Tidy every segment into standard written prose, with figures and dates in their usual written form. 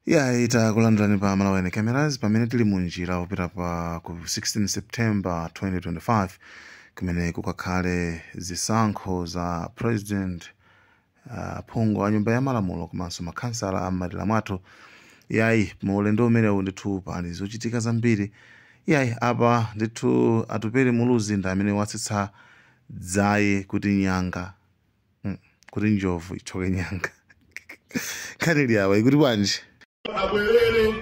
Itakulandirani pa Malawi Cameras pamene tili munjira wopita pa ku 16 September 2025 kumene kukakhale zisankho za president, phungu wa nyumba ya malamulo komanso makhansala a m'madera mwathu. Maulendo umenewu ndithu pali zochitika zambiri. Apa ndithu Atupele Muluzi ndi amene watsitsa dzayi kuti nyanga kuti njovu ithoke nyanga khanili awa ikuti bwanji abwerere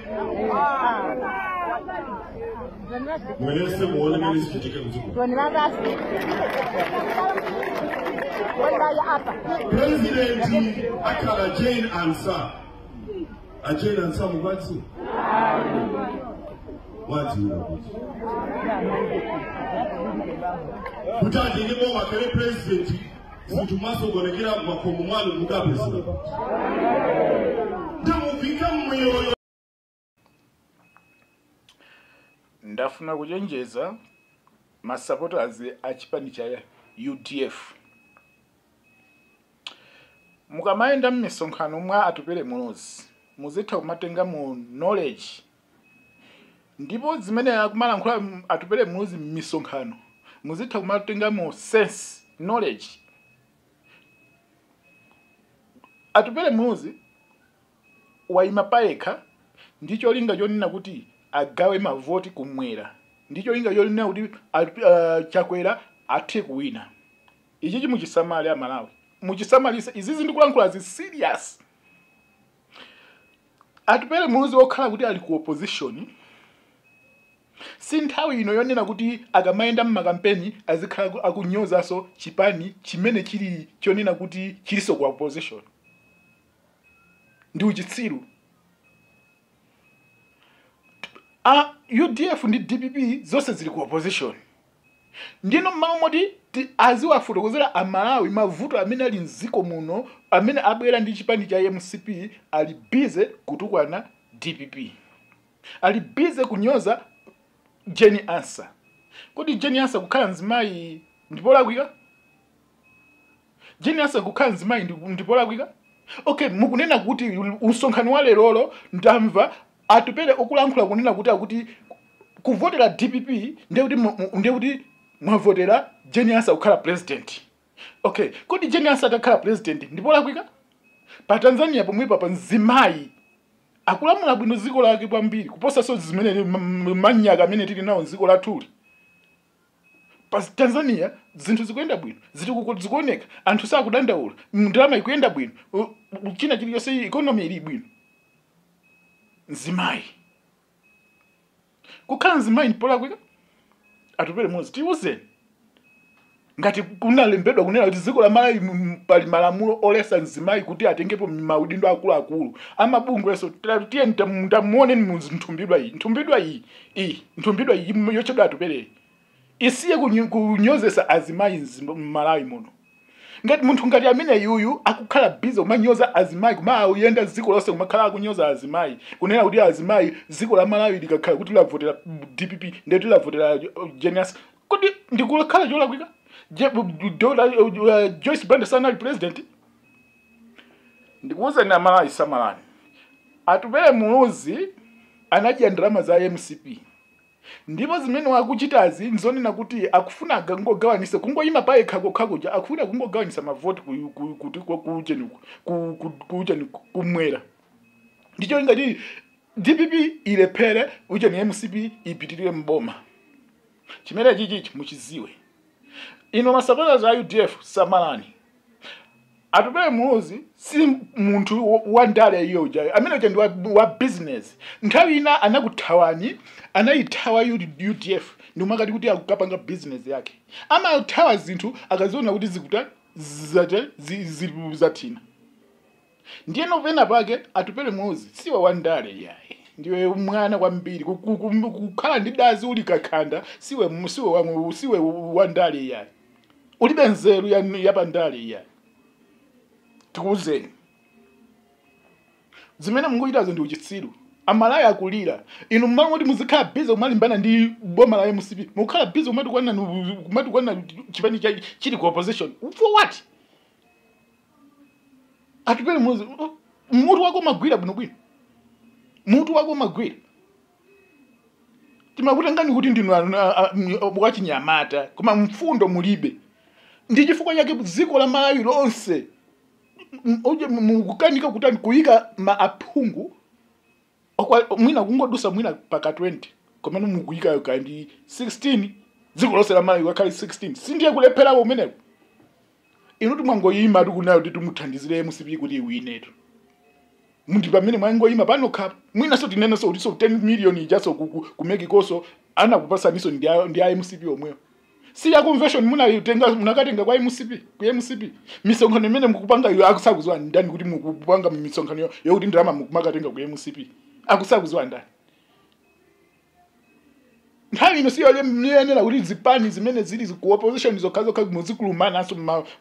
mwelese muone mimi sichitike mzigo. President akala Jane Ansah. Jane Ansah mugwatsi. Wati unakuti. Kutati ndimo wakale president situmaso gonekera makomo mwanu muga president. Ndafuna kuchenjeza masupporters a chipani cha UDF. Mukamaenda m'misonkhano mwa Atupele Muluzi muzitha kumatenga mu knowledge. Ndipo zimene akumalankhula Atupele Muluzi m'misonkhano muzitha kumatenga mu sense knowledge. Atupele Muluzi waima paekha ndicho linga chonena kuti agawe mavoti kumwera, ndicho linga chonena kuti Chakwera athe kuwina. Ichi muchisamale Malawi, muchisamalise izizi ndikulankhula zi serious. Atupele Muluzi okhala kuti ali ku opposition sinthawi ino yonena kuti akamaenda m'makampeni azikhala akunyozaso chipani chimene chili chonena kuti chiliso ku opposition. Ndi uchitsiru. UDF ndi DPP zose zili ku opposition. Ndino mmawu moti aziwafotokozera Amalawi mavuto amene ali mziko muno amene abwera ndi chipani cha MCP ali busy kutukwana DPP. Ali busy kunyoza Jane Ansah. Kodi Jane Ansah kukhala nzimayi ndipolakwika? Jane Ansah kukhala nzimayi ndipolakwika? Okay, mukunena kuti usonkhano wa lerolo ndamva Atupele okulankhula kunena kuti kuvotera DPP ndiye kuti mwavotera Jane Ansah kukhala president. Okay, kodi Jane Ansah atakhala president ndipolakwika? Pa Tanzania pomwe pa nzimayi akulamula bwino ziko lake kwambiri kuposa so zimene manyaka amene tili nawo ziko lathuli. Pa Tanzania zinthu zikuyenda bwino, zikuoneka, anthu sakudandaula, ndalama ikuyenda bwino, china chiliyonse economy ili bwino. Nzimayi kukhala nzimayi ndipolakwika? Atupele Muluzi tiuzeni ngati kunalembedwa kunena kuti ziko la Malawi pali malamulo olesa nzimayi kuti atengepo maudindo akuluakulu amabungwe so tiye ndamuone mnthumbidwa iyi yochedwa Atupele isiye kunyozesa azimayi m'Malawi muno. Ngati munthu ngati amene yuyu akukhala busy kumanyoza azimayi kumayenda ziko lonse kumakhala akunyoza azimayi kunena kuti azimayi ziko la Malawi likakhala kuti lavotera DPP ndiye lavotera Jane Ansah. Kodi ndikukhala cholakwika? Joyce Banda sanali president? Ndikuwuzeni Amalawi samalani. Atupele Muluzi anadya ndalama za MCP. Ndipo zimene wakuchitazi nzonena kuti akufuna ngogawanisa kungoyima paekha kokhakuja akufuna kungogawanisa mavoti kuti kumwera. Ndicho ngati DPP ilephere ujeni MCP ipitirire mboma. Chimene chichi muchiziwe. Ino masapota za UDF samalani. Atupele Muluzi si munthu wa ndale iyo uja amene uja ndi wa business. Nthawi ina anakuthawani anayithawa UDF ndi umakati kuti akukapanga business yake. Amathawa zinthu akaziona kuti zikuta zathina. Ndiye novena pake Atupele Muluzi siwe wa ndale yaye. Ndiwe mwana kwambiri kukhala ndi dazi uli kakhanda siwe wa ndale yaye. Ulibe nzeru ya pandale yaye. Tikuzeni zimene munguyitazo ndi uchitsiru. Amalawi akulira inu mmango kuti muzikhala busy kumalimbana ndi boma la MCP mukhala busy kumatukwana chipani chili ku opposition for what? Atupele Muluzi mutu wako magwira bwinobwino mutu wako magwira timakutangani kuti ndinu wachinyamata koma mfundo mulibe ndi chifukwa chake dziko la Malawi lonse mukukanika kutani kuyika maaphungu mwina kungodusa mwina paka 20 komano mukuyika kandi 16 dziko lonse la Malawi wakali 16 sindiye kulephera umenewo inu timwangoyima tikunayo kuti timuthandizire MCP kuti iwinetu mundi pamene mwangoyima pano khapa mwina so tinene so kuti so 10 million ijaso kumeki koso ana kupasaniso ndi MCP omweyo si ya convention munakatenga kwa MCP ku MCP misonkhano imene mukupanga iyo akusakuzwa ndani kuti mukupanga misonkhano yokuti ndrama mumakatenga ku MCP akusakuzwa ndani nthawi ino siyo yenera kuti zipani zimene zili ku opposition zokhazo kha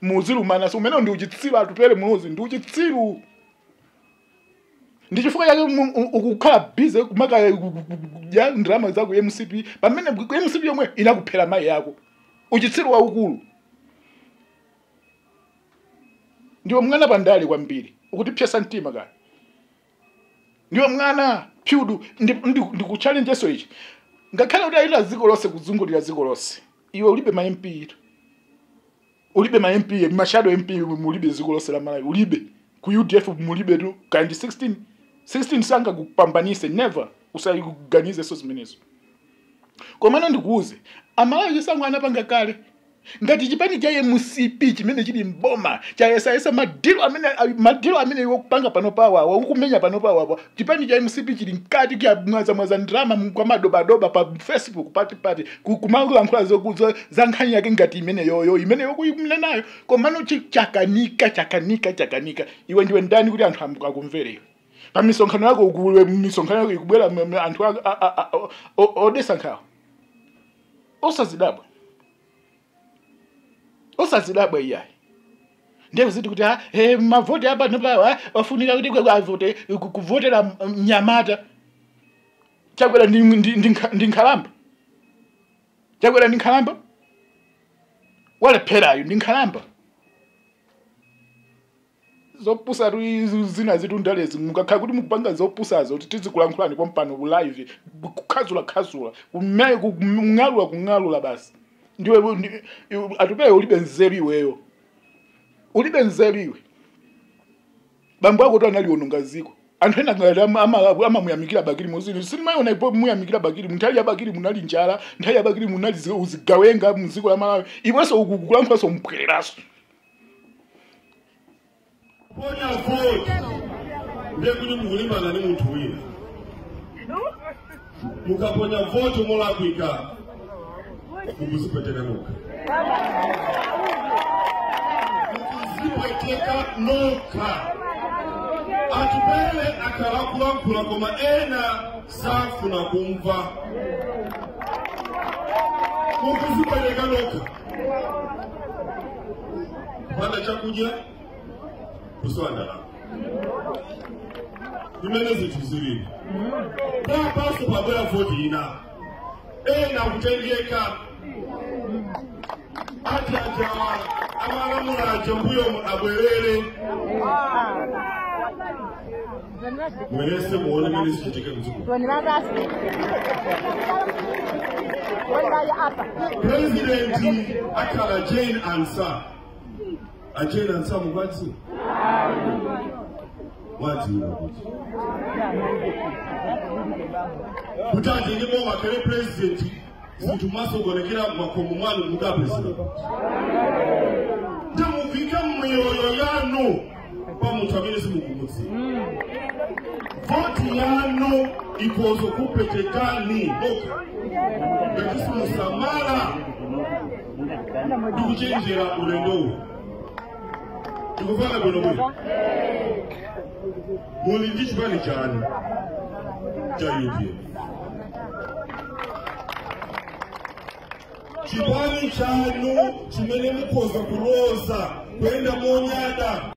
muzilumanaso umene ndi uchitsiru atupere muzi ndi uchitsiru ndi chifukwa yake ukukhala busy kumaka ya ndrama za ku MCP pamene ku MCP yomwe inakuphera mai yako uchitsiru waukulu ndiwo mwana pandali kwambiri ukuti pyesa mtima kaya ndiwo mwana pyudu ndi challenge so ichi ngakhale kuti ayita dziko lonse kuzungulira dziko lonse iwe ulibe ma MP ulibe ma MP mashado MP mulibe dziko lonse la Malawi ulibe ku UDF mulibe tu kandi 16 sanga kupambanise never usayiganize so zimenezo komano ndikuuze Amalawi sangu anapanga kale ngati chipani cha MCP chimene chili mboma cha yesa madilo amene iwo kupanga pano pawa ukumenya pano pawa chipani cha MCP chili nkati kya mwaza ndrama kwa madoba pa Facebook party kumankhula za nkhani yake ngati imene yo kuyimle nayo komano chakanika iwe ndiwe ndani kuti anthu akumvere pa misonkhano yako ukuwe misonkhano yako ikubwera anthu odesa nkhawa osazidabwa iyayi ndiye ziti kuti mavoti apa napawa wafunika kuti avote kuvotera mnyamata chakwera ndi nkhalamba chakwera ndi nkhalamba walepherayo ndi nkhalamba zopusa zina zitu ndalezi mukakhala kuti mukupanga zopusazo kuti tizikulankhulani kwa mpano live kukhazula kung'alula basi ndiwe atupele ulibe nzeru iweyo ulibe nzeru iwe bambo wako to analiononga ziko anthu ena ngati amamuyamikira Bakili muzini silimayona ipo muyamikira Bakili nthawi ya Bakili munali njala nthawi ya Bakili munali uzigawenga muziko la Malawi iwenso ukulankhulaso mpwereraso ponya vote ndiye kuti mukulimbana ni munthu wina mukaponya vote molakwika mukuzipeteka nokha atupele akalakulankhula koma ena safuna kumva mukuzipeteka nokha panda chakudya kuswandala imene zinthu zilili papaso pabwera voti ina ena kutengeka ajaja amalamulaja mbuyo abwerere mwenese muone mene sichitike mziku Presidenti akala Jane Ansah Jane Ansah mubati wati unakuti kutati ndimo makere presidenti zinthu gonekera makomo mwanu muda presidenti ndamuvika mmiyoyo yanu pa munthu amene simukumutsi voti yanu ikozo kupetekani noka ngati simusamala ndikuchenjera ulendowu ndikufana bwino muli ndi chipani chanu cha UDF chipani chanu chimene mukhoza kuloza kwenda monyada